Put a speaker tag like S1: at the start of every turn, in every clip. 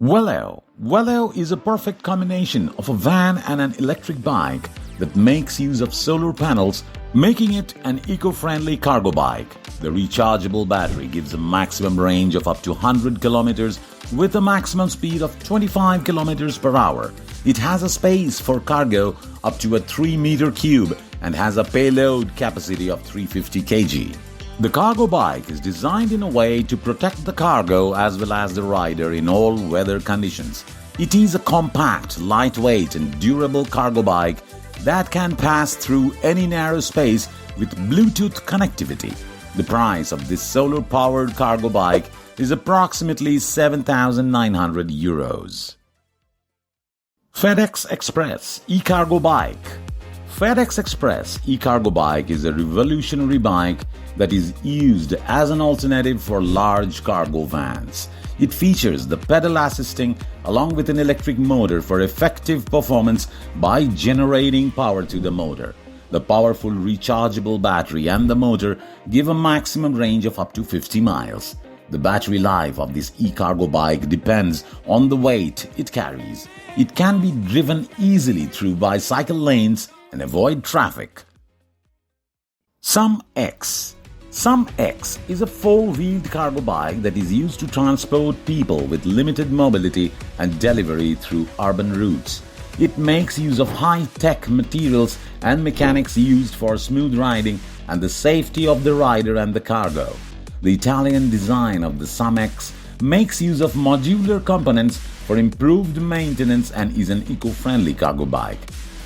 S1: Wello is a perfect combination of a van and an electric bike that makes use of solar panels, making it an eco-friendly cargo bike. The rechargeable battery gives a maximum range of up to 100 kilometers with a maximum speed of 25 kilometers per hour. It has a space for cargo up to a 3-meter cube and has a payload capacity of 350 kg. The cargo bike is designed in a way to protect the cargo as well as the rider in all weather conditions. It is a compact, lightweight and durable cargo bike that can pass through any narrow space with Bluetooth connectivity. The price of this solar-powered cargo bike is approximately 7,900 euros. FedEx Express Ecargo Bike. FedEx Express Ecargo Bike is a revolutionary bike that is used as an alternative for large cargo vans. It features the pedal assisting along with an electric motor for effective performance by generating power to the motor. The powerful rechargeable battery and the motor give a maximum range of up to 50 miles. The battery life of this e-cargo bike depends on the weight it carries. It can be driven easily through bicycle lanes and avoid traffic. Somex is a 4-wheeled cargo bike that is used to transport people with limited mobility and delivery through urban routes. It makes use of high-tech materials and mechanics used for smooth riding and the safety of the rider and the cargo. The Italian design of the Somex makes use of modular components for improved maintenance and is an eco-friendly cargo bike.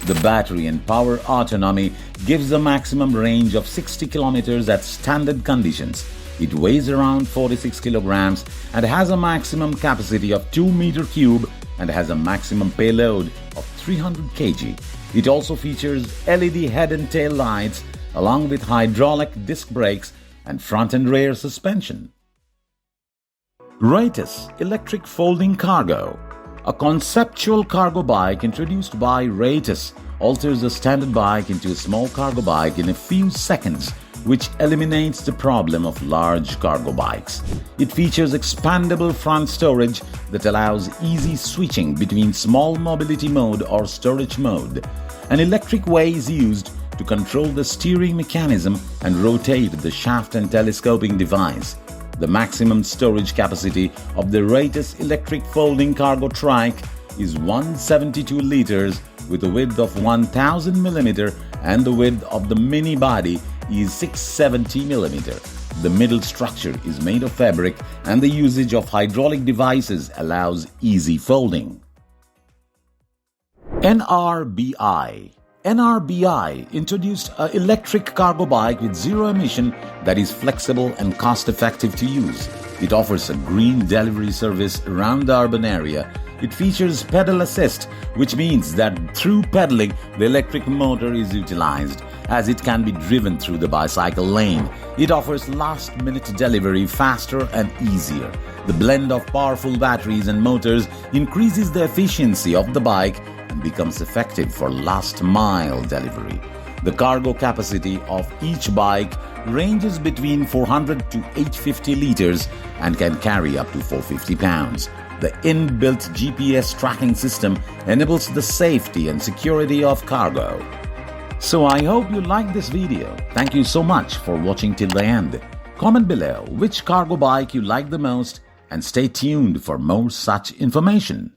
S1: The battery and power autonomy gives a maximum range of 60 kilometers at standard conditions. It weighs around 46 kilograms and has a maximum capacity of 2-meter cube and has a maximum payload of 300 kg. It also features LED head and tail lights along with hydraulic disc brakes and front and rear suspension. Rhaetus Electric Folding Cargo. A conceptual cargo bike introduced by Rhaetus alters a standard bike into a small cargo bike in a few seconds, which eliminates the problem of large cargo bikes. It features expandable front storage that allows easy switching between small mobility mode or storage mode. An electric way is used to control the steering mechanism and rotate the shaft and telescoping device. The maximum storage capacity of the Rhaetus electric folding cargo trike is 172 liters with a width of 1000 mm and the width of the mini body is 670 mm. The middle structure is made of fabric and the usage of hydraulic devices allows easy folding. Nrbi introduced an electric cargo bike with zero emission that is flexible and cost-effective to use. It offers a green delivery service around the urban area. It features pedal assist, which means that through pedaling, the electric motor is utilized, as it can be driven through the bicycle lane. It offers last-minute delivery faster and easier. The blend of powerful batteries and motors increases the efficiency of the bike and becomes effective for last-mile delivery. The cargo capacity of each bike ranges between 400 to 850 liters and can carry up to 450 pounds. The inbuilt GPS tracking system enables the safety and security of cargo. So I hope you liked this video. Thank you so much for watching till the end. Comment below which cargo bike you like the most and stay tuned for more such information.